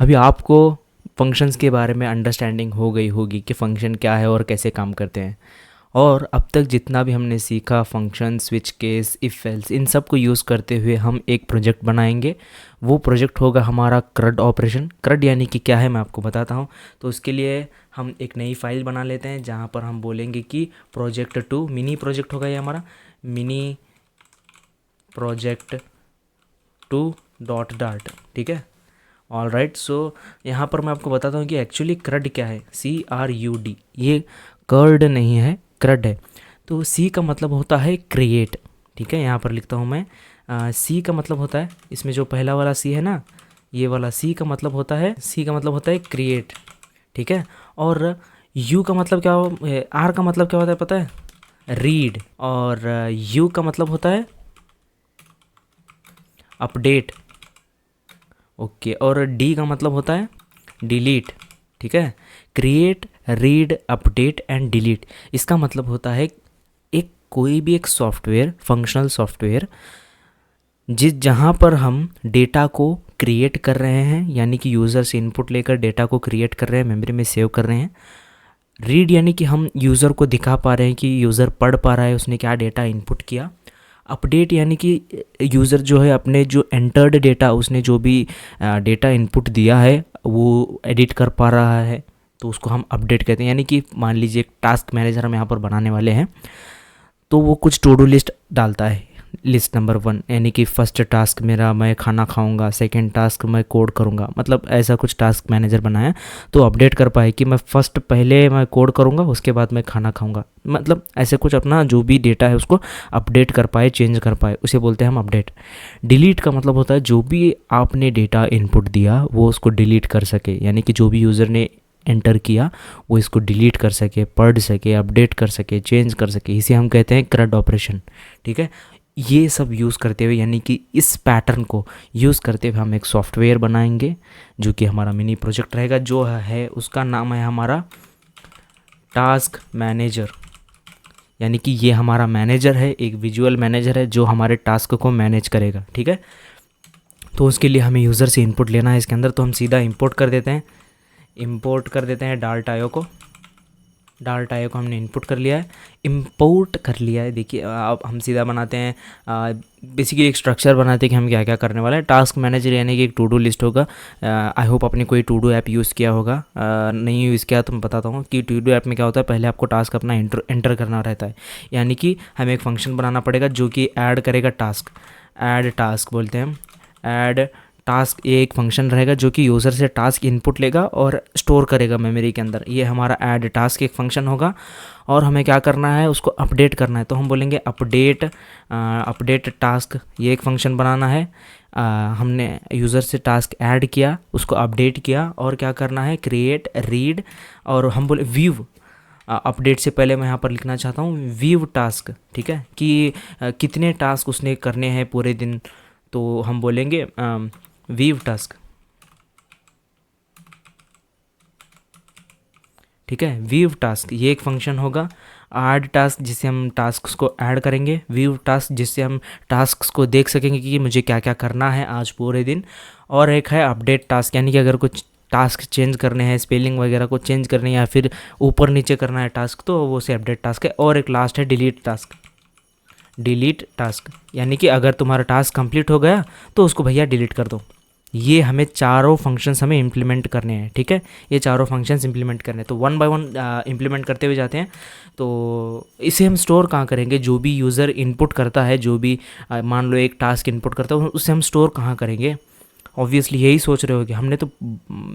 अभी आपको फंक्शंस के बारे में अंडरस्टैंडिंग हो गई होगी कि फ़ंक्शन क्या है और कैसे काम करते हैं। और अब तक जितना भी हमने सीखा function, switch case, if else, इन सब को यूज़ करते हुए हम एक प्रोजेक्ट बनाएंगे। वो प्रोजेक्ट होगा हमारा क्रड ऑपरेशन। क्रड यानी कि क्या है मैं आपको बताता हूँ। तो उसके लिए हम एक नई फाइल बना लेते हैं जहाँ पर हम बोलेंगे कि प्रोजेक्ट टू, मिनी प्रोजेक्ट होगा ये हमारा, mini project to dot dot. ठीक है, ऑल राइट। सो यहाँ पर मैं आपको बताता हूँ कि एक्चुअली क्रड क्या है। CRUD, ये कर्ड नहीं है, क्रड है। तो सी का मतलब होता है क्रिएट। ठीक है, यहाँ पर लिखता हूँ मैं। सी का मतलब होता है, इसमें जो पहला वाला सी है ना, ये वाला सी का मतलब होता है, सी का मतलब होता है क्रिएट। ठीक है, और यू का मतलब क्या हो, आर का मतलब क्या होता है पता है, रीड। और यू का मतलब होता है अपडेट। ओके, और डी का मतलब होता है डिलीट। ठीक है, create, read, update and delete, इसका मतलब होता है एक कोई भी एक सॉफ्टवेयर, फंक्शनल सॉफ्टवेयर, जहाँ पर हम डेटा को क्रिएट कर रहे हैं, यानी कि यूज़र से इनपुट लेकर डेटा को क्रिएट कर रहे हैं, मेमोरी में सेव कर रहे हैं। रीड यानी कि हम यूज़र को दिखा पा रहे हैं कि यूज़र पढ़ पा रहा है उसने क्या डेटा इनपुट किया। अपडेट यानी कि यूज़र जो है अपने जो एंटर्ड डेटा, उसने जो भी डेटा इनपुट दिया है वो एडिट कर पा रहा है, तो उसको हम अपडेट कहते हैं। यानी कि मान लीजिए एक टास्क मैनेजर हम यहाँ पर बनाने वाले हैं, तो वो कुछ टू डू लिस्ट डालता है। लिस्ट नंबर 1 यानी कि फर्स्ट टास्क मेरा मैं खाना खाऊंगा, सेकंड टास्क मैं कोड करूंगा, मतलब ऐसा कुछ टास्क मैनेजर बनाया तो अपडेट कर पाए कि मैं फर्स्ट पहले मैं कोड करूंगा, उसके बाद मैं खाना खाऊंगा, मतलब ऐसे कुछ अपना जो भी डेटा है उसको अपडेट कर पाए, चेंज कर पाए, उसे बोलते हैं हम अपडेट। डिलीट का मतलब होता है जो भी आपने डेटा इनपुट दिया वो उसको डिलीट कर सके, यानी कि जो भी यूज़र ने एंटर किया वो इसको डिलीट कर सके, पढ़ सके, अपडेट कर सके, चेंज कर सके, इसे हम कहते हैं क्रड ऑपरेशन। ठीक है, ये सब यूज़ करते हुए, यानी कि इस पैटर्न को यूज़ करते हुए हम एक सॉफ्टवेयर बनाएंगे जो कि हमारा मिनी प्रोजेक्ट रहेगा, जो है उसका नाम है हमारा टास्क मैनेजर। यानी कि ये हमारा मैनेजर है, एक विजुअल मैनेजर है जो हमारे टास्क को मैनेज करेगा। ठीक है, तो उसके लिए हमें यूज़र से इनपुट लेना है इसके अंदर, तो हम सीधा इंपोर्ट कर देते हैं, डाल्ट.io को। डाल्ट.io को हमने इनपुट कर लिया है, इंपोर्ट कर लिया है। देखिए अब हम सीधा बनाते हैं, बेसिकली एक स्ट्रक्चर बनाते हैं कि हम क्या क्या करने वाले हैं। टास्क मैनेजर यानी कि एक टू डू लिस्ट होगा। आई होप आपने कोई टू डू ऐप यूज़ किया होगा, नहीं यूज़ किया तो मैं बताता हूँ कि टू डू ऐप में क्या होता है। पहले आपको टास्क अपना एंटर करना रहता है, यानी कि हमें एक फंक्शन बनाना पड़ेगा जो कि ऐड करेगा टास्क। ऐड टास्क बोलते हैं हम, ऐड टास्क। ये एक फंक्शन रहेगा जो कि यूज़र से टास्क इनपुट लेगा और स्टोर करेगा मेमोरी के अंदर। ये हमारा ऐड टास्क एक फंक्शन होगा, और हमें क्या करना है, उसको अपडेट करना है। तो हम बोलेंगे अपडेट टास्क, ये एक फंक्शन बनाना है। हमने यूज़र से टास्क ऐड किया, उसको अपडेट किया, और क्या करना है, क्रिएट, रीड, और हम बोले व्यू। अपडेट से पहले मैं यहाँ पर लिखना चाहता हूँ व्यू टास्क। ठीक है, कि कितने टास्क उसने करने हैं पूरे दिन, तो हम बोलेंगे व्यू टास्क। ठीक है, व्यू टास्क ये एक फंक्शन होगा। ऐड टास्क जिससे हम टास्क्स को ऐड करेंगे, व्यू टास्क जिससे हम टास्क्स को देख सकेंगे कि मुझे क्या क्या करना है आज पूरे दिन। और एक है अपडेट टास्क, यानी कि अगर कुछ टास्क चेंज करने हैं, स्पेलिंग वगैरह को चेंज करने हैं या फिर ऊपर नीचे करना है टास्क, तो वो से अपडेट टास्क है। और एक लास्ट है डिलीट टास्क। डिलीट टास्क यानी कि अगर तुम्हारा टास्क कंप्लीट हो गया तो उसको भैया डिलीट कर दो। ये हमें चारों फंक्शंस हमें इम्प्लीमेंट करने हैं। ठीक है, ये चारों फंक्शंस इम्प्लीमेंट करने हैं, तो वन बाय वन इम्प्लीमेंट करते हुए जाते हैं। तो इसे हम स्टोर कहाँ करेंगे, जो भी यूज़र इनपुट करता है, जो भी मान लो एक टास्क इनपुट करता है, उसे हम स्टोर कहाँ करेंगे। ऑब्वियसली यही सोच रहे हो कि हमने तो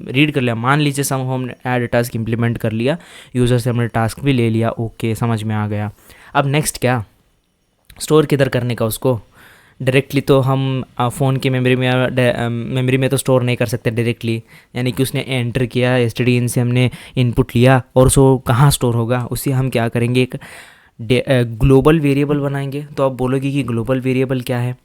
रीड कर लिया, मान लीजिए हमने ऐड टास्क इम्प्लीमेंट कर लिया, यूज़र से हमने टास्क भी ले लिया, ओके समझ में आ गया। अब नेक्स्ट क्या, स्टोर किधर करने का उसको। डायरेक्टली तो हम फ़ोन की मेमोरी में तो स्टोर नहीं कर सकते डायरेक्टली, यानी कि उसने एंटर किया, एसटीडीएन से हमने इनपुट लिया, और उसको कहाँ स्टोर होगा, उसे हम क्या करेंगे, एक ग्लोबल वेरिएबल बनाएंगे। तो आप बोलोगे कि ग्लोबल वेरिएबल क्या है।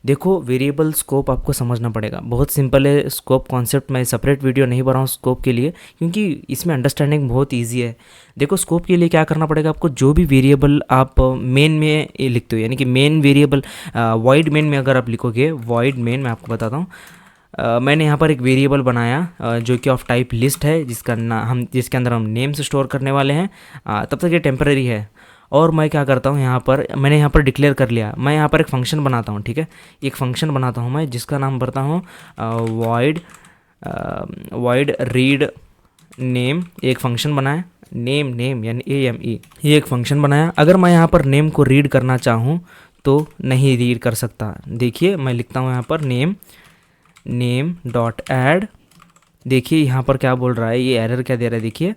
देखो वेरिएबल स्कोप आपको समझना पड़ेगा, बहुत सिंपल है स्कोप कॉन्सेप्ट। मैं सेपरेट वीडियो नहीं बना रहा हूँ स्कोप के लिए, क्योंकि इसमें अंडरस्टैंडिंग बहुत इजी है। देखो स्कोप के लिए क्या करना पड़ेगा आपको, जो भी वेरिएबल आप मेन में लिखते हो, यानी कि मेन वेरिएबल वॉइड मेन में अगर आप लिखोगे, वॉइड मेन मैं आपको बताता हूँ, मैंने यहाँ पर एक वेरिएबल बनाया जो कि ऑफ टाइप लिस्ट है, जिसके अंदर हम नेम्स स्टोर करने वाले हैं। तब तक ये टेम्पररी है। और मैं क्या करता हूँ, यहाँ पर मैंने यहाँ पर डिक्लेयर कर लिया, मैं यहाँ पर एक फंक्शन बनाता हूँ। ठीक है, एक फंक्शन बनाता हूँ मैं जिसका नाम भरता हूँ वॉइड रीड नेम। एक फंक्शन बनाया, नेम यानी AME, ये एक फंक्शन बनाया। अगर मैं यहाँ पर नेम को रीड करना चाहूँ तो नहीं रीड कर सकता। देखिए मैं लिखता हूँ यहाँ पर नेम डॉट ऐड। देखिए यहाँ पर क्या बोल रहा है, ये एरर क्या दे रहा है, देखिए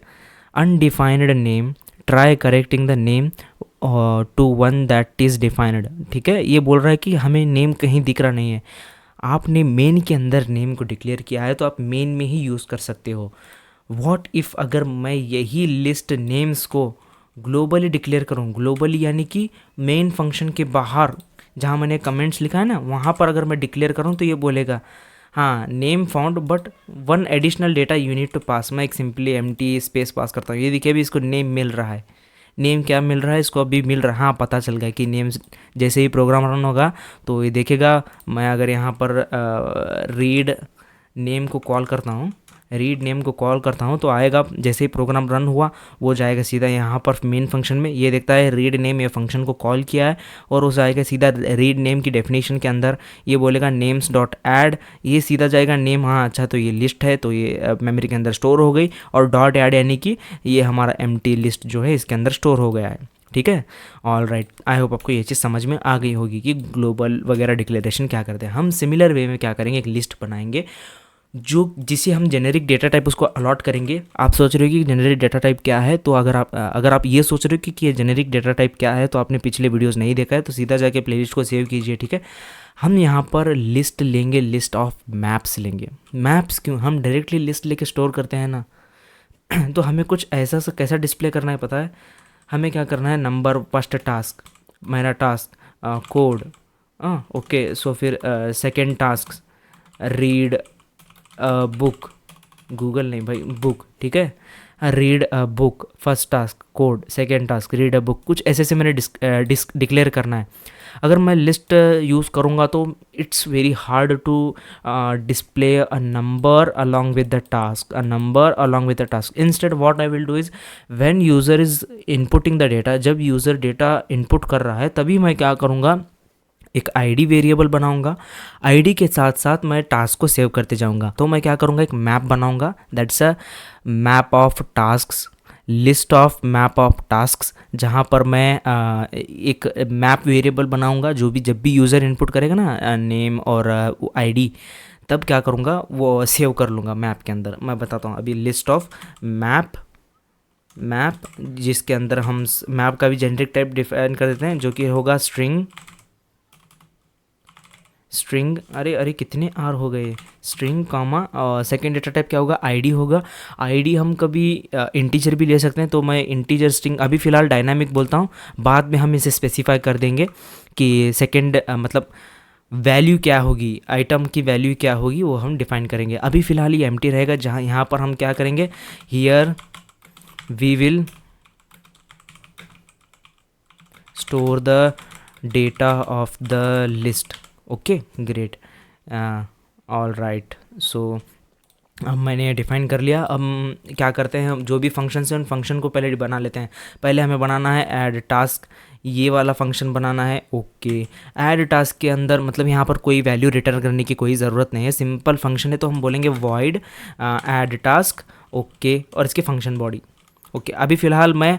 undefined name, try correcting the name to one that is defined. ठीक है, ये बोल रहा है कि हमें नेम कहीं दिख रहा नहीं है। आपने मेन के अंदर नेम को डिक्लेयर किया है तो आप मेन में ही यूज़ कर सकते हो। व्हाट इफ़ अगर मैं यही लिस्ट नेम्स को ग्लोबली डिक्लेयर करूँ, ग्लोबली यानी कि मेन फंक्शन के बाहर जहाँ मैंने कमेंट्स लिखा है ना, वहाँ पर अगर मैं डिक्लेयर करूँ तो ये बोलेगा हाँ name found but one additional data you need to pass. मैं एक सिंपली एम्प्टी स्पेस पास करता हूँ। ये देखिए अभी इसको नेम मिल रहा है। नेम क्या मिल रहा है इसको, अभी मिल रहा है। हाँ पता चल गया कि नेम जैसे ही प्रोग्राम रन होगा तो ये देखेगा। मैं अगर यहाँ पर रीड नेम को कॉल करता हूँ, तो आएगा। जैसे ही प्रोग्राम रन हुआ वो जाएगा सीधा यहाँ पर मेन फंक्शन में। ये देखता है रीड नेम ये फंक्शन को कॉल किया है और उस आएगा सीधा रीड नेम की डेफिनेशन के अंदर। ये बोलेगा नेम्स डॉट ऐड, ये सीधा जाएगा नेम। हाँ अच्छा, तो ये लिस्ट है तो ये मेमोरी के अंदर स्टोर हो गई। और डॉट ऐड यानी कि ये हमारा एम्प्टी लिस्ट जो है इसके अंदर स्टोर हो गया है। ठीक है, ऑल राइट। आई होप आपको ये चीज़ समझ में आ गई होगी कि ग्लोबल वगैरह डिक्लेरेशन क्या करते हैं। हम सिमिलर वे में क्या करेंगे, एक लिस्ट बनाएंगे जिसे हम जेनेरिक डेटा टाइप उसको अलॉट करेंगे। आप सोच रहे हो कि जेनेरिक डेटा टाइप क्या है, तो अगर आप ये सोच रहे हो कि ये जेनेरिक डेटा टाइप क्या है तो आपने पिछले वीडियोस नहीं देखा है तो सीधा जाके प्लेलिस्ट को सेव कीजिए। ठीक है, हम यहाँ पर लिस्ट लेंगे, लिस्ट ऑफ मैप्स लेंगे। मैप्स क्यों, हम डायरेक्टली लिस्ट लेके स्टोर करते हैं ना तो हमें कुछ ऐसा कैसा डिस्प्ले करना है पता है। हमें क्या करना है, नंबर फर्स्ट टास्क, मेरा टास्क कोड, ओके। सो फिर second task read book, Google नहीं भाई, बुक। ठीक है, read a book, first task code, second task read a book. कुछ ऐसे से मैंने डिक्लेयर करना है। अगर मैं लिस्ट यूज़ करूँगा तो it's very hard to display a number along with the task, instead what I will do is when user is inputting the data, जब यूज़र डेटा इनपुट कर रहा है तभी मैं क्या करूँगा, एक आईडी वेरिएबल बनाऊंगा। आईडी के साथ साथ मैं टास्क को सेव करते जाऊंगा। तो मैं क्या करूंगा, एक मैप बनाऊंगा, that's a map of tasks, list of map of tasks, जहाँ पर मैं एक मैप वेरिएबल बनाऊंगा। जब भी यूज़र इनपुट करेगा ना नेम और आईडी, तब क्या करूँगा वो सेव कर लूँगा मैप के अंदर। मैं बताता हूँ अभी, लिस्ट ऑफ मैप जिसके अंदर हम मैप का भी जेनेरिक टाइप डिफाइन कर देते हैं जो कि होगा स्ट्रिंग, अरे कितने आर हो गए, string comma second data type क्या होगा, आईडी होगा। आईडी हम कभी इंटीजर भी ले सकते हैं, तो मैं इंटीजर स्ट्रिंग अभी फ़िलहाल डायनामिक बोलता हूँ, बाद में हम इसे स्पेसिफाई कर देंगे कि सेकेंड मतलब वैल्यू क्या होगी, आइटम की वैल्यू क्या होगी वो हम डिफाइन करेंगे। अभी फ़िलहाल ये एम्प्टी रहेगा, जहाँ यहाँ पर हम क्या करेंगे, here we will store the data of the list. Okay great, all right. So अब मैंने डिफाइन कर लिया। अब क्या करते हैं, हम जो भी फंक्शन है उन फंक्शन को पहले बना लेते हैं। पहले हमें बनाना है ऐड टास्क, ये वाला फंक्शन बनाना है। ओके, ऐड टास्क के अंदर मतलब यहाँ पर कोई वैल्यू रिटर्न करने की कोई ज़रूरत नहीं है, सिंपल फंक्शन है। तो हम बोलेंगे वॉइड ऐड टास्क, ओके, और इसके फंक्शन बॉडी। ओके अभी फ़िलहाल मैं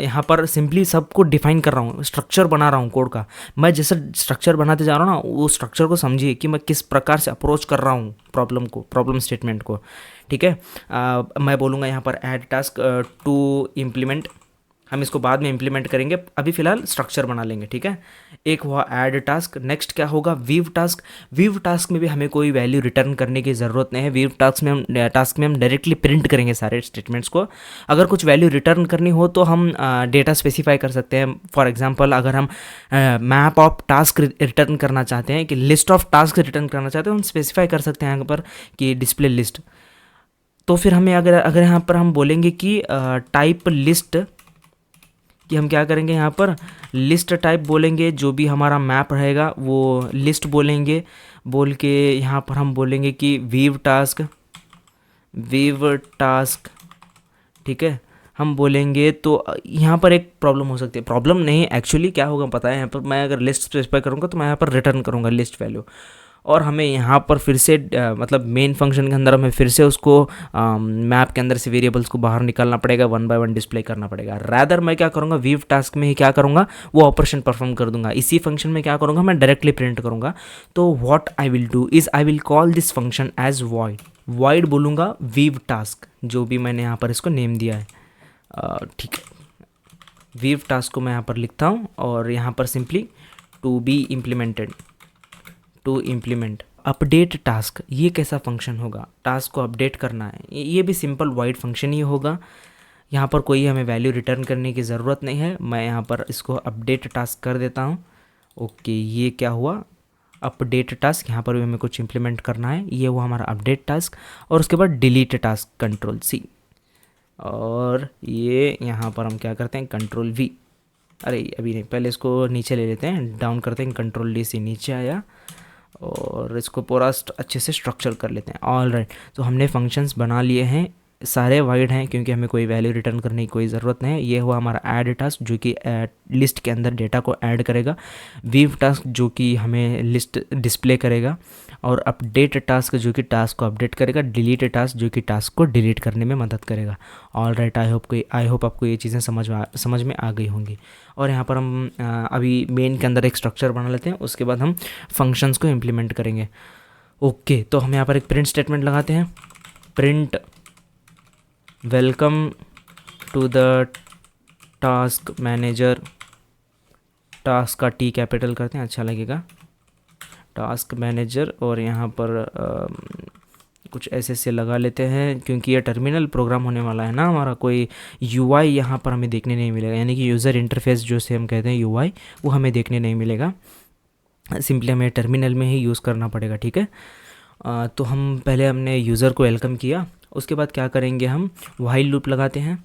यहाँ पर सिंपली सबको डिफाइन कर रहा हूँ, स्ट्रक्चर बना रहा हूँ कोड का। मैं जैसे स्ट्रक्चर बनाते जा रहा हूँ ना, वो स्ट्रक्चर को समझिए कि मैं किस प्रकार से अप्रोच कर रहा हूँ प्रॉब्लम स्टेटमेंट को। ठीक है, मैं बोलूँगा यहाँ पर ऐड टास्क टू इम्प्लीमेंट, हम इसको बाद में इम्प्लीमेंट करेंगे, अभी फ़िलहाल स्ट्रक्चर बना लेंगे। ठीक है, एक हुआ ऐड टास्क। नेक्स्ट क्या होगा, वीव टास्क। वीव टास्क में भी हमें कोई वैल्यू रिटर्न करने की ज़रूरत नहीं है। वीव टास्क में हम डायरेक्टली प्रिंट करेंगे सारे स्टेटमेंट्स को। अगर कुछ वैल्यू रिटर्न करनी हो तो हम डेटा स्पेसिफाई कर सकते हैं। फॉर एग्जांपल अगर हम मैप ऑफ टास्क रिटर्न करना चाहते हैं, कि लिस्ट ऑफ टास्क रिटर्न करना चाहते हैं, हम स्पेसिफाई कर सकते हैं यहाँ पर कि डिस्प्ले लिस्ट। तो फिर हमें अगर यहाँ पर हम बोलेंगे कि टाइप लिस्ट, कि हम क्या करेंगे यहाँ पर लिस्ट टाइप बोलेंगे, जो भी हमारा मैप रहेगा वो लिस्ट बोलेंगे। बोल के यहाँ पर हम बोलेंगे कि वीव टास्क, ठीक है, हम बोलेंगे। तो यहाँ पर एक प्रॉब्लम हो सकती है, प्रॉब्लम नहीं एक्चुअली क्या होगा पता है, यहाँ पर मैं अगर लिस्ट स्पेसिफाई करूँगा तो मैं यहाँ पर रिटर्न करूँगा लिस्ट वैल्यू, और हमें यहाँ पर फिर से मतलब मेन फंक्शन के अंदर हमें फिर से उसको मैप के अंदर से वेरिएबल्स को बाहर निकालना पड़ेगा, वन बाय वन डिस्प्ले करना पड़ेगा। रैदर मैं क्या करूँगा, वीव टास्क में ही क्या करूँगा, वो ऑपरेशन परफॉर्म कर दूंगा। इसी फंक्शन में क्या करूँगा, मैं डायरेक्टली प्रिंट करूँगा। तो what I will do is I will call this function as void बोलूँगा वीव टास्क, जो भी मैंने यहाँ पर इसको नेम दिया है, ठीक है। वीव टास्क को मैं यहाँ पर लिखता हूँ और यहाँ पर simply to implement update task. ये कैसा फंक्शन होगा, टास्क को अपडेट करना है, ये भी सिंपल वाइड फंक्शन ही होगा। यहाँ पर कोई हमें वैल्यू रिटर्न करने की ज़रूरत नहीं है, मैं यहाँ पर इसको अपडेट टास्क कर देता हूँ। ओके, ये क्या हुआ, अपडेट टास्क, यहाँ पर भी हमें कुछ इम्प्लीमेंट करना है, ये हुआ हमारा अपडेट टास्क। और उसके बाद डिलीट टास्क, कंट्रोल सी, और ये यहाँ पर हम क्या करते हैं, कंट्रोल वी, अरे अभी नहीं, पहले इसको नीचे ले लेते हैं, डाउन करते हैं, कंट्रोल डी से नीचे आया, और इसको पूरा अच्छे से स्ट्रक्चर कर लेते हैं। ऑल राइट, तो हमने फंक्शंस बना लिए हैं, सारे वाइड हैं क्योंकि हमें कोई वैल्यू रिटर्न करने की कोई ज़रूरत नहीं है। ये हुआ हमारा ऐड टास्क जो कि लिस्ट के अंदर डेटा को ऐड करेगा, वीव टास्क जो कि हमें लिस्ट डिस्प्ले करेगा, और अपडेट टास्क जो कि टास्क को अपडेट करेगा, डिलीट टास्क जो कि टास्क को डिलीट करने में मदद करेगा। ऑल राइट, आई होप आपको ये चीज़ें समझ में आ गई होंगी। और यहाँ पर हम अभी मेन के अंदर एक स्ट्रक्चर बना लेते हैं, उसके बाद हम फंक्शंस को इम्प्लीमेंट करेंगे। ओके, तो हम यहाँ पर एक प्रिंट स्टेटमेंट लगाते हैं, print welcome to the task manager, task का टी कैपिटल करते हैं, अच्छा लगेगा, टास्क मैनेजर। और यहाँ पर कुछ ऐसे लगा लेते हैं क्योंकि ये टर्मिनल प्रोग्राम होने वाला है ना हमारा, कोई यूआई यहाँ पर हमें देखने नहीं मिलेगा, यानी कि यूज़र इंटरफेस जो से हम कहते हैं यूआई, वो हमें देखने नहीं मिलेगा, सिंपली हमें टर्मिनल में ही यूज़ करना पड़ेगा, ठीक है। तो हम पहले हमने यूज़र को वेलकम किया, उसके बाद क्या करेंगे, हम व्हाइल लूप लगाते हैं।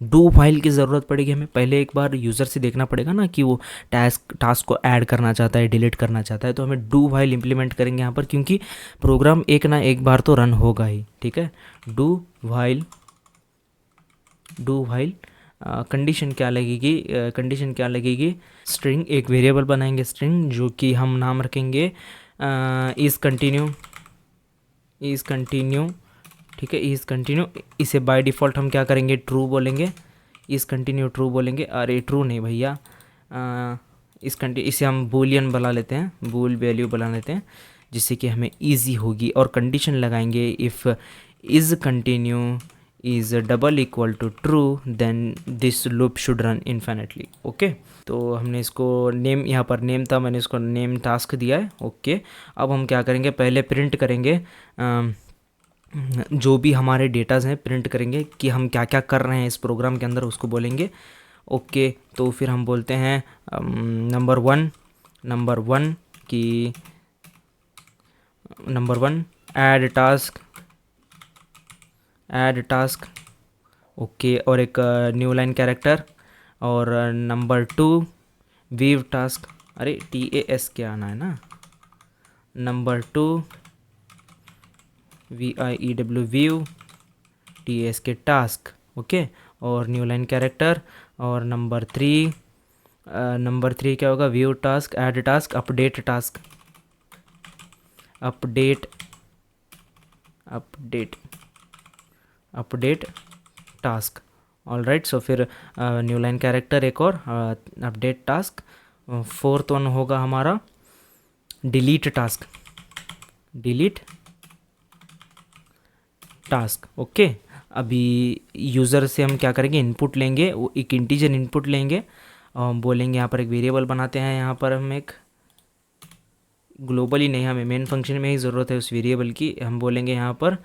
डू व्हाइल की ज़रूरत पड़ेगी हमें, पहले एक बार यूज़र से देखना पड़ेगा ना कि वो टास्क को ऐड करना चाहता है, डिलीट करना चाहता है, तो हमें डू व्हाइल इंप्लीमेंट करेंगे यहाँ पर, क्योंकि प्रोग्राम एक ना एक बार तो रन होगा ही, ठीक है। डू व्हाइल कंडीशन क्या लगेगी, स्ट्रिंग, एक वेरिएबल बनाएंगे स्ट्रिंग, जो कि हम नाम रखेंगे इज़ कंटिन्यू, ठीक है, इज़ कंटिन्यू। इसे बाय डिफ़ॉल्ट हम क्या करेंगे, ट्रू बोलेंगे, इज़ कंटिन्यू ट्रू बोलेंगे, अरे ट्रू नहीं भैया, इसे हम बूलियन बना लेते हैं, बूल वैल्यू बना लेते हैं, जिससे कि हमें ईजी होगी। और कंडीशन लगाएंगे, if is continue is double equal to true then this loop should run infinitely. Okay, तो हमने इसको नेम, यहाँ पर नेम था, मैंने इसको नेम टास्क दिया है। ओके, अब हम क्या करेंगे, पहले प्रिंट करेंगे जो भी हमारे डेटाज हैं, प्रिंट करेंगे कि हम क्या क्या कर रहे हैं इस प्रोग्राम के अंदर, उसको बोलेंगे। ओके, तो फिर हम बोलते हैं नंबर वन की number one add task, okay, और एक न्यू लाइन कैरेक्टर, और नंबर टू वीव टास्क, अरे TAS क्या आना है ना, number two VIEW view TAS के टास्क, ओके, और न्यू लाइन कैरेक्टर। और नंबर थ्री क्या होगा, view task, add task, update task. All right, so फिर न्यू लाइन कैरेक्टर एक और अपडेट टास्क। फोर्थ वन होगा हमारा डिलीट टास्क। ओके, अभी यूज़र से हम क्या करेंगे, इनपुट लेंगे, वो एक इंटीजर इनपुट लेंगे, और हम बोलेंगे यहाँ पर एक वेरिएबल बनाते हैं, यहाँ पर हम एक ग्लोबली नहीं, हमें मेन फंक्शन में ही ज़रूरत है उस वेरिएबल की। हम बोलेंगे यहाँ पर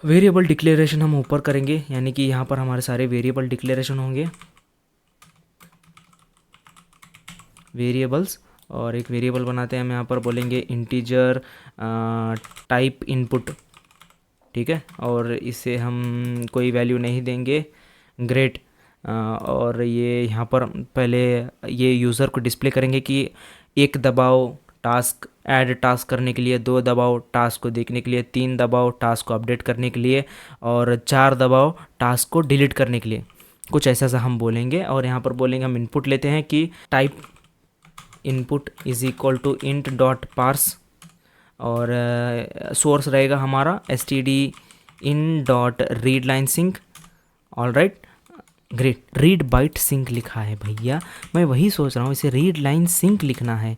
वेरिएबल डिक्लेरेशन हम ऊपर करेंगे, यानी कि यहाँ पर हमारे सारे वेरिएबल डिक्लेरेशन होंगे, वेरिएबल्स। और एक वेरिएबल बनाते हैं हम, यहाँ पर बोलेंगे इंटीजर टाइप इनपुट, ठीक है, और इसे हम कोई वैल्यू नहीं देंगे, ग्रेट। और ये यहाँ पर पहले ये यूज़र को डिस्प्ले करेंगे कि एक दबाओ, टास्क ऐड टास्क करने के लिए 2 दबाओ, टास्क को देखने के लिए 3 दबाओ, टास्क को अपडेट करने के लिए और 4 दबाओ टास्क को डिलीट करने के लिए, कुछ ऐसा सा हम बोलेंगे। और यहाँ पर बोलेंगे, हम इनपुट लेते हैं कि type input is equal to int dot parse, और सोर्स रहेगा हमारा std in dot read line sync. All right, great, read byte sync लिखा है भैया, मैं वही सोच रहा हूँ, इसे रीड लाइन सिंक लिखना है।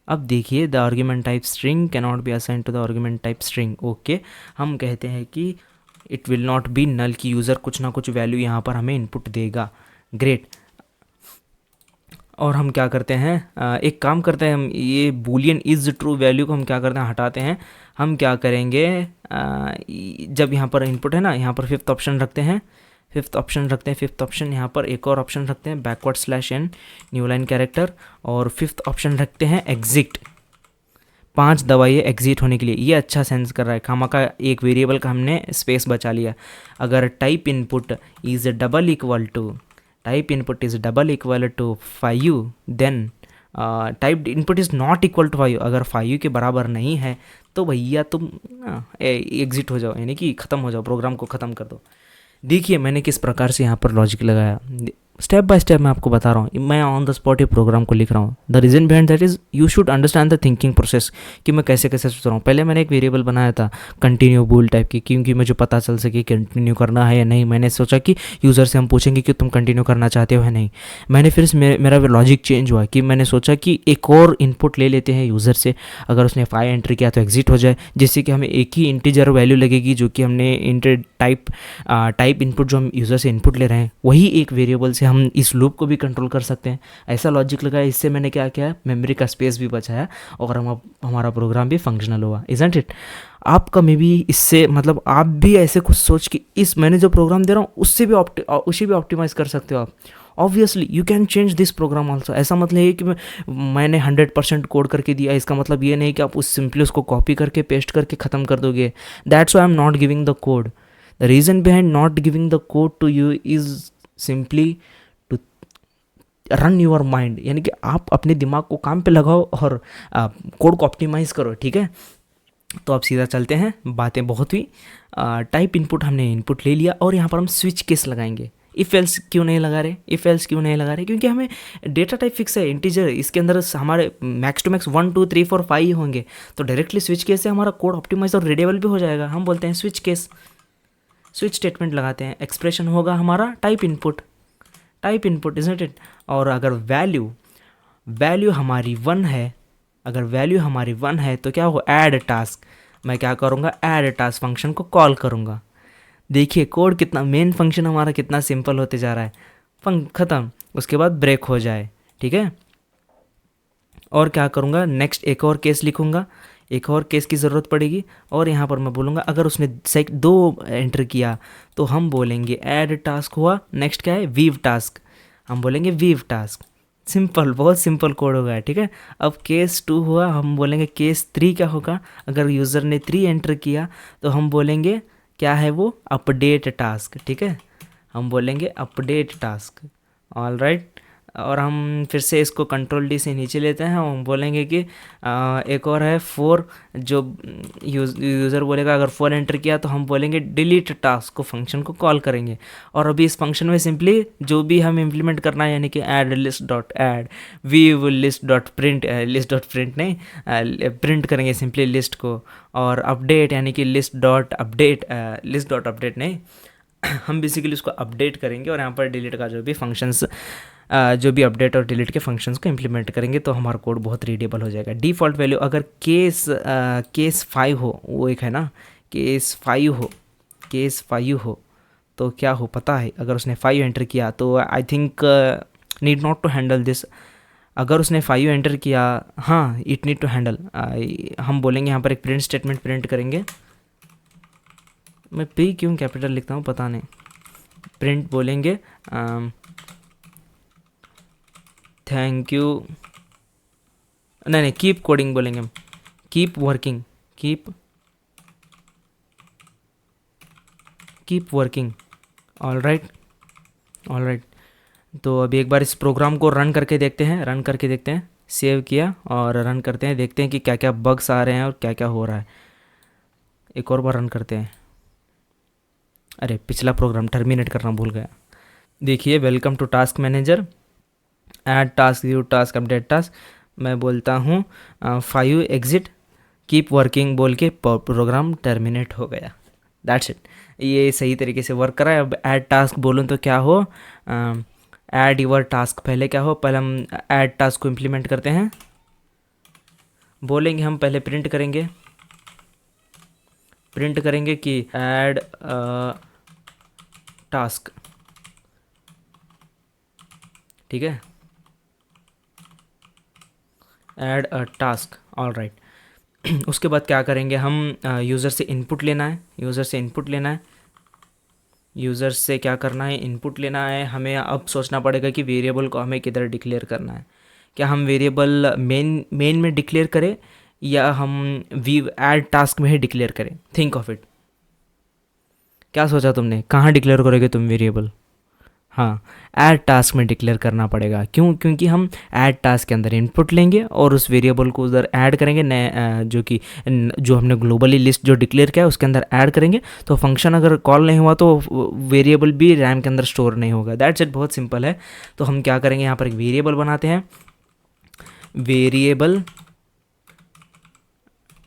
अब देखिए, the argument type string can not be assign to the argument type string. Okay, हम कहते हैं कि it will not be null, की यूज़र कुछ ना कुछ वैल्यू यहाँ पर हमें इनपुट देगा। ग्रेट, और हम क्या करते हैं, एक काम करते हैं, हम ये बूलियन इज़ ट्रू वैल्यू को हम क्या करते हैं, हटाते हैं। हम क्या करेंगे, जब यहाँ पर इनपुट है ना, यहाँ पर फिफ्थ ऑप्शन रखते हैं, फिफ्थ ऑप्शन यहाँ पर एक और ऑप्शन रखते हैं, backward slash n new line character, और फिफ्थ ऑप्शन रखते हैं एग्जिट। 5 दबाइए एग्जिट होने के लिए, ये अच्छा सेंस कर रहा है, खामा का एक वेरिएबल का हमने स्पेस बचा लिया। अगर type input is double equal to five, then type input is not equal to 5, अगर 5 के बराबर नहीं है तो भैया तुम एग्जिट हो जाओ, यानी कि ख़त्म हो जाओ, प्रोग्राम को ख़त्म कर दो। देखिए मैंने किस प्रकार से यहाँ पर लॉजिक लगाया, स्टेप बाय स्टेप मैं आपको बता रहा हूँ, मैं ऑन द स्पॉट ये प्रोग्राम को लिख रहा हूँ। The reason behind that is you should understand the thinking process, कि मैं कैसे कैसे सोच रहा हूँ। पहले मैंने एक वेरिएबल बनाया था कंटिन्यू बूल टाइप की, क्योंकि मुझे पता चल सके कंटिन्यू करना है या नहीं। मैंने सोचा कि यूज़र से हम पूछेंगे कि तुम कंटिन्यू करना चाहते हो या नहीं। मैंने फिर मेरा लॉजिक चेंज हुआ कि मैंने सोचा कि एक और इनपुट ले लेते हैं यूज़र से, अगर उसने 5 एंटर किया तो एग्जिट हो जाए, जिससे कि हमें एक ही इंटीजर वैल्यू लगेगी, जो कि हमने इंटर टाइप इनपुट जो हम यूज़र से इनपुट ले रहे हैं, वही एक वेरिएबल से हम इस लूप को भी कंट्रोल कर सकते हैं। ऐसा लॉजिक लगाया, इससे मैंने क्या किया, मेमोरी का स्पेस भी बचाया और हमारा प्रोग्राम भी फंक्शनल हुआ। Isn't it? आपका मे भी इससे मतलब आप भी ऐसे कुछ सोच के इस मैंने जो प्रोग्राम दे रहा हूँ उसे भी ऑप्टिमाइज़ कर सकते हो आप। Obviously you can change this program also. ऐसा मतलब है कि मैंने 100% कोड करके दिया, इसका मतलब ये नहीं कि आप उस सिंपली उसको कॉपी करके पेस्ट करके ख़त्म कर दोगे। That's why I am not giving the code. The reason behind not giving the code to you is simply to run your mind, यानी कि आप अपने दिमाग को काम पे लगाओ और कोड को ऑप्टिमाइज़ करो, ठीक है। तो अब सीधा चलते हैं, बातें बहुत हुई। टाइप इनपुट हमने इनपुट ले लिया और यहाँ पर हम स्विच केस लगाएंगे। इफ़ एल्स क्यों नहीं लगा रहे, क्योंकि हमें डेटा टाइप फिक्स है, इंटीजर, इसके अंदर हमारे मैक्स टू मैक्स 1 2 3 4 5 होंगे, तो डायरेक्टली स्विच केस से हमारा कोड ऑप्टिमाइज और रीडेबल भी हो जाएगा। हम बोलते हैं स्विच केस, स्विच स्टेटमेंट लगाते हैं, एक्सप्रेशन होगा हमारा टाइप इनपुट इज़न्ट इट। और अगर वैल्यू हमारी 1 है, तो क्या हो, ऐड टास्क, मैं क्या करूँगा, ऐड टास्क फंक्शन को कॉल करूँगा। देखिए कोड कितना, मेन फंक्शन हमारा कितना सिंपल होते जा रहा है, ख़त्म। उसके बाद ब्रेक हो जाए, ठीक है। और क्या करूँगा, नेक्स्ट एक और केस लिखूँगा, एक और केस की ज़रूरत पड़ेगी, और यहाँ पर मैं बोलूँगा अगर उसने 2 एंटर किया तो हम बोलेंगे ऐड टास्क हुआ, नेक्स्ट क्या है, वीव टास्क, हम बोलेंगे वीव टास्क। सिंपल, बहुत सिंपल कोड होगा, ठीक है। अब केस 2 हुआ, हम बोलेंगे केस 3 क्या होगा, अगर यूज़र ने 3 एंटर किया तो हम बोलेंगे क्या है वो, अपडेट टास्क, ठीक है, हम बोलेंगे अपडेट टास्क। ऑल राइट, और हम फिर से इसको कंट्रोल डी से नीचे लेते हैं, हम बोलेंगे कि एक और है 4, जो यूज़र बोलेगा अगर 4 एंटर किया तो हम बोलेंगे डिलीट टास्क को, फंक्शन को कॉल करेंगे। और अभी इस फंक्शन में सिंपली जो भी हम इम्प्लीमेंट करना है, यानी कि add list dot add, view list dot print, print करेंगे सिंपली लिस्ट को, और अपडेट यानी कि लिस्ट डॉट अपडेट नहीं, हम बेसिकली उसको अपडेट करेंगे, और यहाँ पर डिलीट का जो भी फंक्शंस, जो भी अपडेट और डिलीट के फंक्शंस को इम्प्लीमेंट करेंगे, तो हमारा कोड बहुत रीडेबल हो जाएगा। डिफ़ॉल्ट वैल्यू अगर केस 5 हो, वो एक है ना, केस 5 हो तो क्या हो पता है, अगर उसने 5 एंटर किया तो I think need not to handle this. अगर उसने 5 एंटर किया, हाँ, इट नीड टू हैंडल, हम बोलेंगे यहाँ पर एक प्रिंट स्टेटमेंट प्रिंट करेंगे। मैं पी क्यों कैपिटल लिखता हूँ पता नहीं, प्रिंट बोलेंगे थैंक यू, नहीं कीप कोडिंग बोलेंगे हम, keep working, keep working. All right, तो अभी एक बार इस प्रोग्राम को रन करके देखते हैं, सेव किया और रन करते हैं, देखते हैं कि क्या क्या बग्स आ रहे हैं और क्या क्या हो रहा है। एक और बार रन करते हैं। अरे पिछला प्रोग्राम टर्मिनेट करना भूल गया। देखिए, welcome to task manager, add task, view task, update task. मैं बोलता हूँ 5 एग्जिट, कीप वर्किंग बोल के प्रोग्राम टर्मिनेट हो गया। That's it. ये सही तरीके से वर्क करा है। अब ऐड टास्क बोलूँ तो क्या हो, ऐड यूर टास्क, पहले क्या हो, पहले हम ऐड टास्क को इम्प्लीमेंट करते हैं। बोलेंगे हम पहले प्रिंट करेंगे कि ऐड टास्क, ठीक है, add a task, all right. उसके बाद क्या करेंगे हम, यूज़र से इनपुट लेना है, यूज़र से क्या करना है, इनपुट लेना है। हमें अब सोचना पड़ेगा कि वेरिएबल को हमें किधर डिक्लेयर करना है। क्या हम वेरिएबल मेन में डिक्लेयर करें या हम वी ऐड टास्क में ही डिक्लेयर करें? Think of it. क्या सोचा तुमने, कहाँ डिक्लेयर करोगे तुम वेरिएबल? हाँ, ऐड टास्क में डिक्लेयर करना पड़ेगा। क्यों? क्योंकि हम ऐड टास्क के अंदर इनपुट लेंगे और उस वेरिएबल को उधर ऐड करेंगे, नए जो हमने ग्लोबली लिस्ट जो डिक्लेयर किया है उसके अंदर ऐड करेंगे। तो फंक्शन अगर कॉल नहीं हुआ तो वेरिएबल भी रैम के अंदर स्टोर नहीं होगा। दैट्स इट, बहुत सिंपल है। तो हम क्या करेंगे, यहाँ पर एक वेरिएबल बनाते हैं,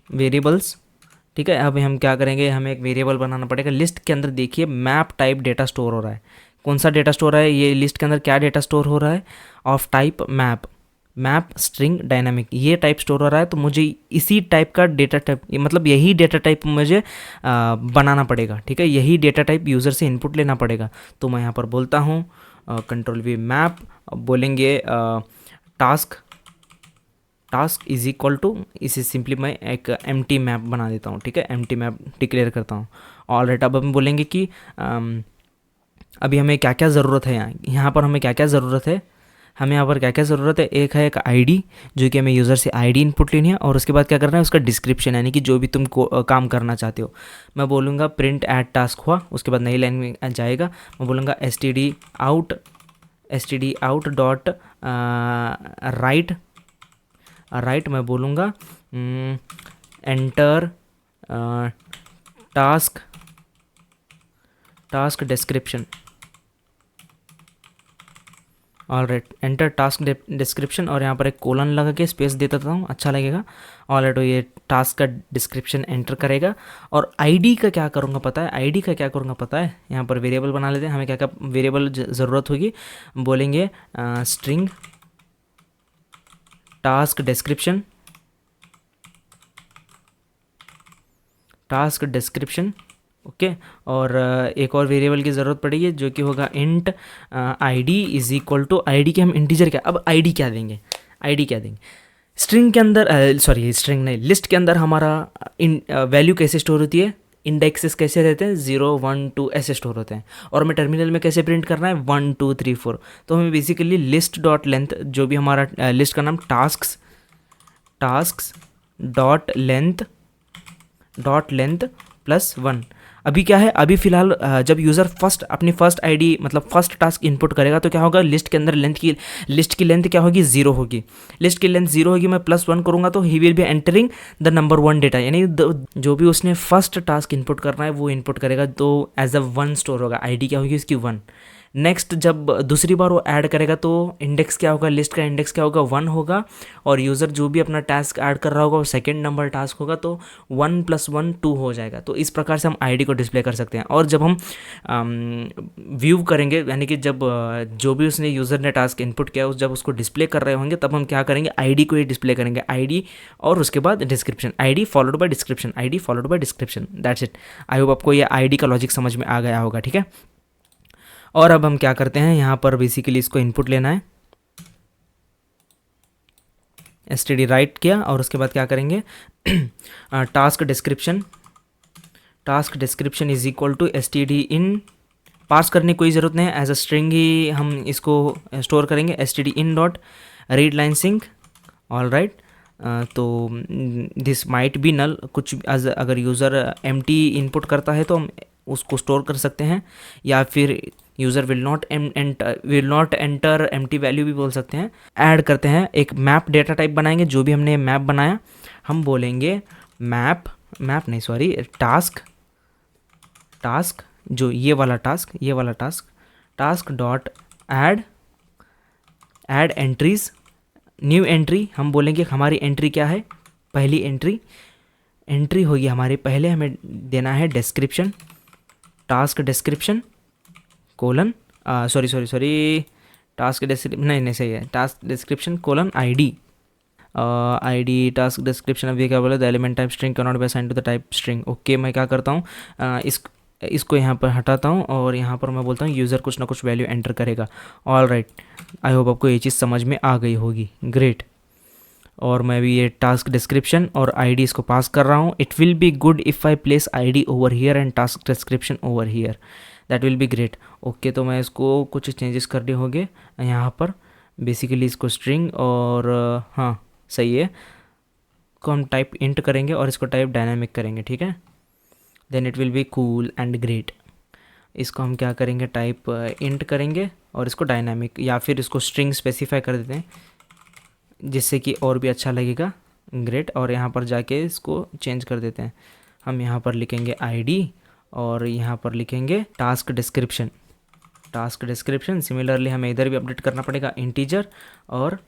वेरिएबल्स, ठीक है। अब हम क्या करेंगे, हमें एक वेरिएबल बनाना पड़ेगा। लिस्ट के अंदर देखिए मैप टाइप डेटा स्टोर हो रहा है। कौन सा डेटा स्टोर है ये, लिस्ट के अंदर क्या डेटा स्टोर हो रहा है, of type map string dynamic, ये टाइप स्टोर हो रहा है। तो मुझे इसी टाइप का डेटा टाइप, मतलब यही डेटा टाइप मुझे बनाना पड़ेगा, ठीक है। यही डेटा टाइप यूज़र से इनपुट लेना पड़ेगा। तो मैं यहाँ पर बोलता हूँ कंट्रोल वी मैप, बोलेंगे टास्क इज इक्वल टू, इसे सिंपली मैं एक एम्प्टी मैप बना देता हूँ, ठीक है, एम्प्टी मैप डिक्लेयर करता हूँ। ऑल राइट, अब हम बोलेंगे कि अभी हमें क्या क्या ज़रूरत है, यहाँ पर हमें क्या क्या ज़रूरत है, हमें यहाँ पर क्या क्या ज़रूरत है। एक है एक आईडी, जो कि हमें यूज़र से आईडी इनपुट लेनी है, और उसके बाद क्या करना है, उसका डिस्क्रिप्शन, यानी कि जो भी तुम काम करना चाहते हो। मैं बोलूँगा प्रिंट ऐड टास्क हुआ, उसके बाद नई लाइन में जाएगा, मैं बोलूँगा std out डॉट राइट, मैं बोलूँगा enter task description, all right, enter task description, और यहाँ पर एक कोलन लगा के स्पेस दे देता हूँ, अच्छा लगेगा। ऑल राइट, तो ये टास्क का डिस्क्रिप्शन एंटर करेगा। और आईडी का क्या करूँगा पता है, यहाँ पर वेरिएबल बना लेते हैं। हमें क्या क्या वेरिएबल ज़रूरत होगी, बोलेंगे स्ट्रिंग टास्क डिस्क्रिप्शन, ओके। और एक और वेरिएबल की ज़रूरत पड़ेगी जो कि होगा int ID is equal to, ID के हम इंटीजर क्या, अब आईडी क्या देंगे, स्ट्रिंग के अंदर, स्ट्रिंग नहीं, लिस्ट के अंदर हमारा वैल्यू कैसे स्टोर होती है, इंडेक्सेस कैसे रहते हैं, 0 1 2 ऐसे स्टोर होते हैं। और हमें टर्मिनल में कैसे प्रिंट करना है, 1 2 3 4। तो हमें बेसिकली लिस्ट डॉट लेंथ, जो भी हमारा लिस्ट का नाम टास्क डॉट लेंथ प्लस 1। अभी क्या है, अभी फिलहाल जब यूज़र अपनी फर्स्ट आईडी मतलब फर्स्ट टास्क इनपुट करेगा तो क्या होगा, लिस्ट के अंदर लिस्ट की लेंथ क्या होगी, 0 होगी। लिस्ट की लेंथ 0 होगी, मैं +1 करूँगा तो he will be entering the number 1 data, यानी जो भी उसने फर्स्ट टास्क इनपुट करना है वो इनपुट करेगा, तो एज अ 1 स्टोर होगा। आईडी क्या होगी उसकी, 1। नेक्स्ट जब दूसरी बार वो ऐड करेगा तो इंडेक्स क्या होगा, लिस्ट का इंडेक्स क्या होगा, 1 होगा। और यूज़र जो भी अपना टास्क ऐड कर रहा होगा वो सेकेंड नंबर टास्क होगा, तो 1 + 1 2 हो जाएगा। तो इस प्रकार से हम आईडी को डिस्प्ले कर सकते हैं। और जब हम व्यू करेंगे, यानी कि जब जो भी उसने यूज़र ने टास्क इनपुट किया जब उसको डिस्प्ले कर रहे होंगे, तब हम क्या करेंगे, आईडी को ही डिस्प्ले करेंगे, आईडी और उसके बाद description, ID followed by description, that's it. I hope आपको ये आईडी का लॉजिक समझ में आ गया होगा, ठीक है। और अब हम क्या करते हैं, यहाँ पर बेसिकली इसको इनपुट लेना है, std राइट किया, और उसके बाद क्या करेंगे, task description is equal to std in, pass करने की कोई ज़रूरत नहीं है, एज अ स्ट्रिंग ही हम इसको स्टोर करेंगे, std in dot read line sync, all right. तो दिस माइट बी नल, कुछ अगर यूज़र एम्प्टी इनपुट करता है तो हम उसको स्टोर कर सकते हैं, या फिर user will not enter empty value भी बोल सकते हैं। ऐड करते हैं, एक मैप डेटा टाइप बनाएंगे, जो भी हमने मैप बनाया हम बोलेंगे मैप नहीं सॉरी टास्क जो ये वाला task dot add entries, new entry हम बोलेंगे हमारी एंट्री क्या है, पहली एंट्री होगी हमारी, पहले हमें देना है description, task description colon sorry task description नहीं सही है, task description colon ID task description. अभी क्या बोला, the element type string can not be assigned to the type string. Okay, मैं क्या करता हूँ, इसको यहाँ पर हटाता हूँ और यहाँ पर मैं बोलता हूँ यूज़र कुछ ना कुछ वैल्यू एंटर करेगा। ऑल राइट, आई होप आपको ये चीज़ समझ में आ गई होगी। ग्रेट। और मैं भी ये टास्क डिस्क्रिप्शन और आईडी इसको पास कर रहा हूँ। It will be good if I place ID over here and task description over here, that will be great. Okay, तो मैं इसको कुछ चेंजेस करने होंगे यहाँ पर, बेसिकली इसको स्ट्रिंग और हाँ सही है, को हम टाइप इंट करेंगे और इसको टाइप डायनामिक करेंगे, ठीक है। Then it will be cool and great. इसको हम क्या करेंगे, टाइप इंट करेंगे और इसको डायनामिक या फिर इसको स्ट्रिंग स्पेसिफाई कर देते हैं, जिससे कि और भी अच्छा लगेगा। ग्रेट। और यहाँ पर जाके इसको चेंज कर देते हैं, हम यहाँ पर लिखेंगे आईडी और यहाँ पर लिखेंगे टास्क डिस्क्रिप्शन। सिमिलरली हमें इधर भी अपडेट करना पड़ेगा इंटीजर और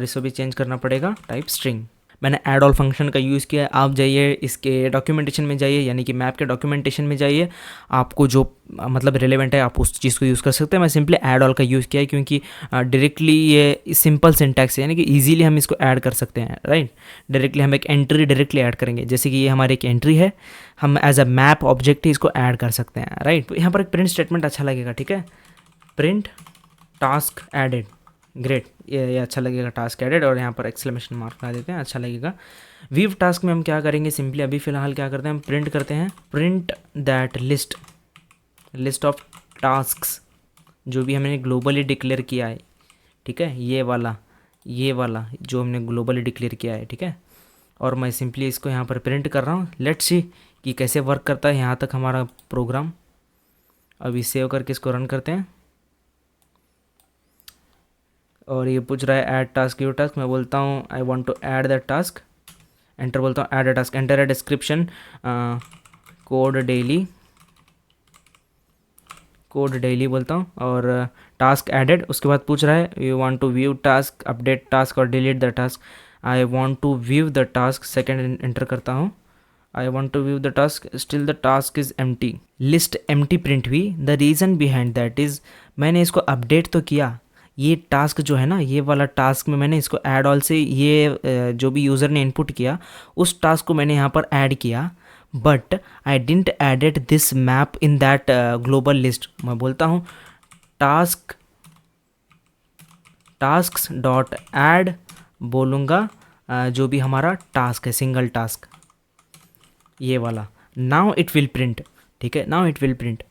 इसको भी चेंज करना पड़ेगा टाइप स्ट्रिंग। मैंने ऐड ऑल फंक्शन का यूज़ किया है। आप जाइए इसके डॉक्यूमेंटेशन में जाइए, यानी कि मैप के डॉक्यूमेंटेशन में जाइए, आपको जो मतलब रिलेवेंट है आप उस चीज़ को यूज़ कर सकते हैं। मैं सिंपली ऐड ऑल का यूज़ किया है क्योंकि डायरेक्टली ये सिंपल सिंटैक्स है, यानी कि ईजिली हम इसको ऐड कर सकते हैं, राइट। डायरेक्टली हम एक एंट्री डायरेक्टली ऐड करेंगे, जैसे कि ये हमारी एक एंट्री है, हम एज अ मैप ऑब्जेक्ट ही इसको ऐड कर सकते हैं, राइट। यहाँ पर एक प्रिंट स्टेटमेंट अच्छा लगेगा, ठीक है, प्रिंट टास्क एडेड। ग्रेट, ये अच्छा लगेगा, टास्क एडेड, और यहाँ पर एक्सक्लेमेशन मार्क लगा देते हैं, अच्छा लगेगा। वीव टास्क में हम क्या करेंगे, सिंपली अभी फ़िलहाल क्या करते हैं, हम प्रिंट करते हैं print that list of tasks जो भी हमने ग्लोबली डिक्लेयर किया है, ठीक है, ये वाला जो हमने ग्लोबली डिक्लेयर किया है, ठीक है। और मैं सिंपली इसको यहाँ पर प्रिंट कर रहा हूँ। लेट्स सी कि कैसे वर्क करता है यहाँ तक हमारा प्रोग्राम। अभी सेव करके इसको रन करते हैं और ये पूछ रहा है ऐड टास्क यू टास्क। मैं बोलता हूँ I want to add that task, enter बोलता हूँ, add a task, enter a description code daily बोलता हूँ और टास्क एडेड। उसके बाद पूछ रहा है you want to view task, update task और delete the task. I want to view the task, second enter करता हूँ, I want to view the task, still the task is empty, list empty print हुई। The reason behind that is, मैंने इसको update तो किया, ये task जो है ना, ये वाला टास्क में मैंने इसको ऐड ऑल से ये जो भी यूज़र ने इनपुट किया उस टास्क को मैंने यहाँ पर ऐड किया, but I didn't added this map in that global list. मैं बोलता हूँ टास्क्स डॉट ऐड बोलूँगा जो भी हमारा टास्क है, सिंगल टास्क ये वाला। नाउ इट विल प्रिंट, ठीक है, now it will print.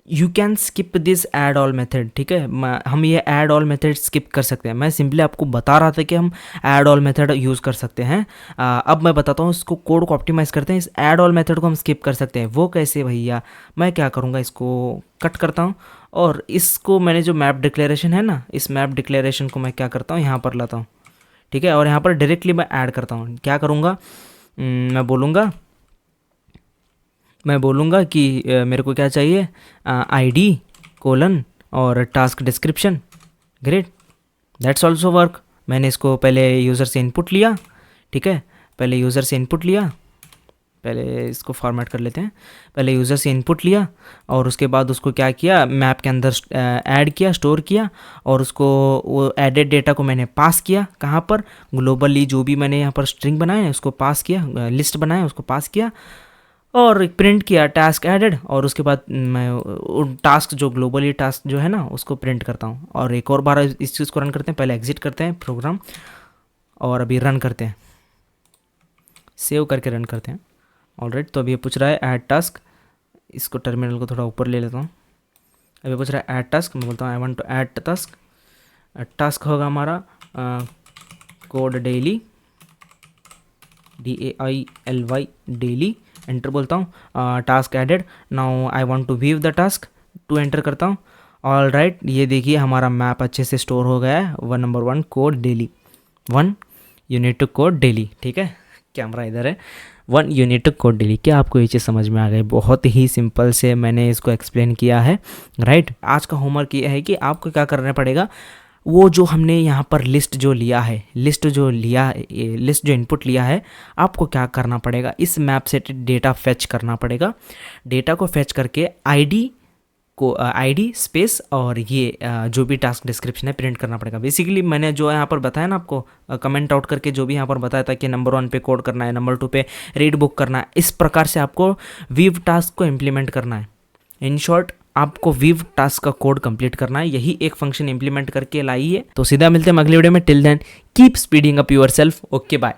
You can skip this add all method, ठीक है, हम ये ऐड ऑल मेथड स्किप कर सकते हैं। मैं सिंपली आपको बता रहा था कि हम ऐड ऑल मेथड यूज़ कर सकते हैं। अब मैं बताता हूँ, इसको कोड को ऑप्टिमाइज़ करते हैं, इस ऐड ऑल मेथड को हम स्किप कर सकते हैं। वो कैसे भैया, मैं क्या करूँगा, इसको कट करता हूँ और इसको मैंने जो मैप डिक्लेरेशन है ना, इस मैप डिक्लेरेशन को मैं क्या करता हूँ, यहाँ पर लाता हूँ, ठीक है, और यहाँ पर डायरेक्टली मैं ऐड करता हूँ। क्या करूँगा, मैं बोलूँगा कि मेरे को क्या चाहिए, आईडी कोलन और task description. Great, that's also work. मैंने इसको पहले यूज़र से इनपुट लिया, ठीक है, पहले इसको फॉर्मेट कर लेते हैं। पहले यूज़र से इनपुट लिया और उसके बाद उसको क्या किया, मैप के अंदर ऐड किया, स्टोर किया, और उसको वो एडेड डेटा को मैंने पास किया, कहाँ पर, ग्लोबली जो भी मैंने यहाँ पर स्ट्रिंग बनाया है उसको पास किया, लिस्ट बनाया उसको पास किया और प्रिंट किया टास्क एडेड। और उसके बाद मैं टास्क जो ग्लोबली टास्क जो है ना उसको प्रिंट करता हूँ। और एक और बार इस चीज़ को रन करते हैं, पहले एग्जिट करते हैं प्रोग्राम और अभी रन करते हैं, सेव करके रन करते हैं। ऑलराइट, तो अभी ये पूछ रहा है ऐड टास्क, इसको टर्मिनल को थोड़ा ऊपर ले लेता हूँ। अभी पूछ रहा है ऐड टास्क, मैं बोलता हूँ I want to add task. Task होगा हमारा code daily, DAILY daily enter बोलता हूँ, task added, now I want to view the task, to enter करता हूँ। ऑल राइट, ये देखिए हमारा मैप अच्छे से स्टोर हो गया है। 1 number 1 code daily, 1 unit to code daily, ठीक है, कैमरा इधर है, 1 यूनिट टू कोड डेली। क्या आपको ये चीज़ समझ में आ गई? बहुत ही सिंपल से मैंने इसको एक्सप्लेन किया है, राइट। आज का होमवर्क ये है कि आपको क्या करना पड़ेगा, वो जो हमने यहाँ पर लिस्ट जो इनपुट लिया है, आपको क्या करना पड़ेगा, इस मैप से डेटा फेच करना पड़ेगा। डेटा को फेच करके आईडी स्पेस और ये जो भी टास्क डिस्क्रिप्शन है प्रिंट करना पड़ेगा। बेसिकली मैंने जो यहाँ पर बताया ना आपको, कमेंट आउट करके जो भी यहाँ पर बताया था कि नंबर 1 पे कोड करना है, नंबर 2 पे रीड बुक करना है, इस प्रकार से आपको वीव टास्क को इम्प्लीमेंट करना है। इन शॉर्ट, आपको वीव टास्क का कोड कंप्लीट करना है, यही एक फंक्शन इंप्लीमेंट करके लाइए। तो सीधा मिलते हैं अगले वीडियो में। Till then keep speeding up yourself. Okay, bye.